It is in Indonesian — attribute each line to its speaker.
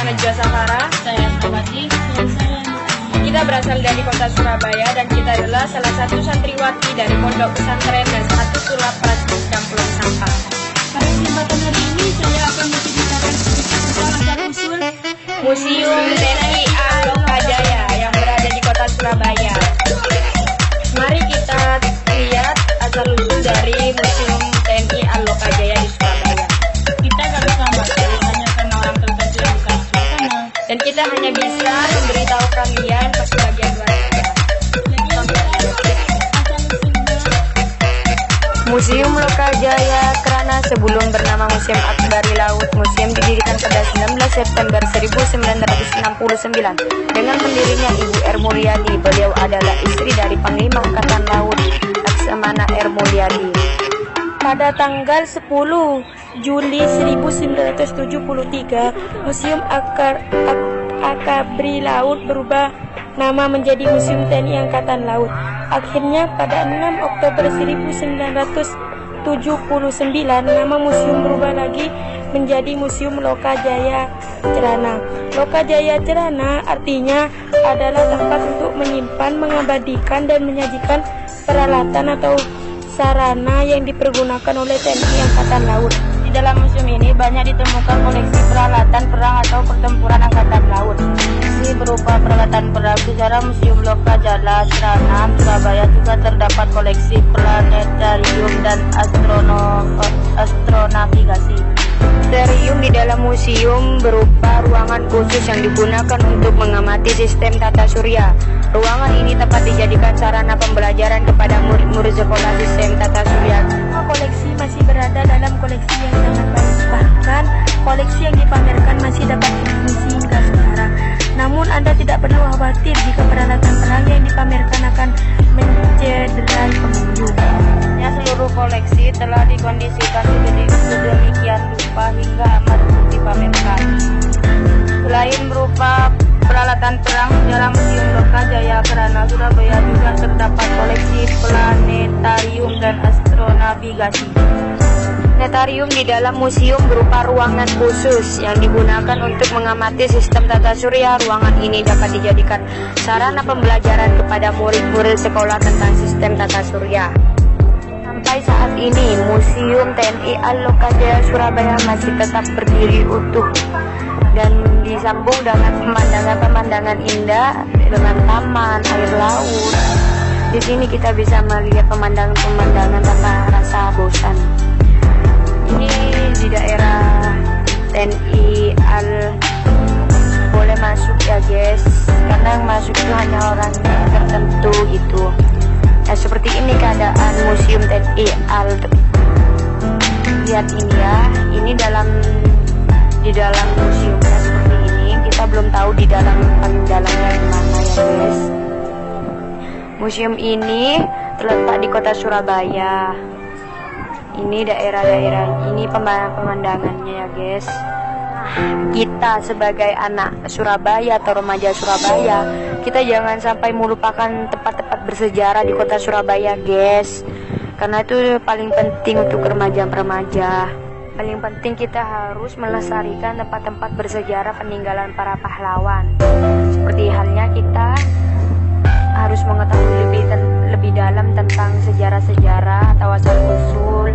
Speaker 1: Saya Najwa Safara.
Speaker 2: Saya Nawati. Dan saya
Speaker 1: Kita berasal dari kota Surabaya dan kita adalah salah satu santriwati dari Pondok Pesantren dan satu sulap Prasis Campuran Sampah.
Speaker 2: Pada kesempatan hari ini saya akan menceritakan sedikit tentang asal-usul
Speaker 1: Museum TNI Al-Lokajaya yang berada di kota Surabaya. Mari kita lihat asal-usul dari Museum TNI Al-Lokajaya di Surabaya.
Speaker 2: Kita gak bisa membahas hanya karena orang tertentu yang bukan suasana.
Speaker 1: Dan kita hanya bisa memberitahu kalian pas bagian luar saja. Museum Lokajaya Krana sebelum bernama Museum Akbari Laut. Museum didirikan pada 19 September 1969 dengan pendirinya Ibu R. Mulyadi. Beliau adalah istri dari Panglima Angkatan Laut Laksamana R. Mulyadi. Pada tanggal 10 Juli 1973, Museum Akabri Laut berubah nama menjadi Museum TNI Angkatan Laut. Akhirnya pada 6 Oktober 1979, nama museum berubah lagi menjadi Museum Lokajaya Crana. Lokajaya Crana artinya adalah tempat untuk menyimpan, mengabadikan, dan menyajikan peralatan atau sarana yang dipergunakan oleh TNI Angkatan Laut. Di dalam museum ini banyak ditemukan koleksi peralatan perang atau pertempuran Angkatan Laut. Ini berupa peralatan perang. Secara Museum Lokajaya Crana Surabaya juga terdapat koleksi planetarium dan astronavigasi. Planetarium di dalam museum berupa ruangan khusus yang digunakan untuk mengamati sistem tata surya. Ruangan ini tepat dijadikan sarana pembelajaran kepada murid-murid sekolah sistem tata surya. Koleksi masih berada dalam koleksi yang sangat baik, bahkan koleksi yang dipamerkan masih dapat berfungsi hingga sekarang. Namun Anda tidak perlu khawatir jika peralatan perang yang dipamerkan akan mencederai pengunjung. Seluruh koleksi telah dikondisikan sedemikian rupa hingga amat untuk dipamerkan. Selain berupa peralatan perang, dalam Museum Lokajaya Crana Surabaya juga terdapat koleksi planetarium dan astronavigasi. Planetarium di dalam museum berupa ruangan khusus yang digunakan untuk mengamati sistem tata surya. Ruangan ini dapat dijadikan sarana pembelajaran kepada murid-murid sekolah tentang sistem tata surya. Sampai saat ini, Museum TNI Al-Lokajaya Surabaya masih tetap berdiri utuh dan disambung dengan pemandangan-pemandangan indah dengan taman, air laut. Di sini kita bisa melihat pemandangan-pemandangan tanpa rasa bosan. Ini di daerah TNI Al, boleh masuk ya guys, karena yang masuk itu hanya orang tertentu gitu. Nah, seperti ini keadaan Museum TNI Al. Lihat ini ya, ini di dalam museumnya seperti ini. Kita belum tahu di dalam paling dalamnya yang mana ya guys. Museum ini terletak di kota Surabaya. Ini daerah-daerah ini pemandangannya ya guys. Kita sebagai anak Surabaya atau remaja Surabaya, kita jangan sampai melupakan tempat-tempat bersejarah di kota Surabaya guys, karena itu paling penting untuk remaja-remaja. Paling penting kita harus melestarikan tempat-tempat bersejarah peninggalan para pahlawan. Seperti halnya kita harus mengetahui lebih dalam tentang sejarah-sejarah atau asal-usul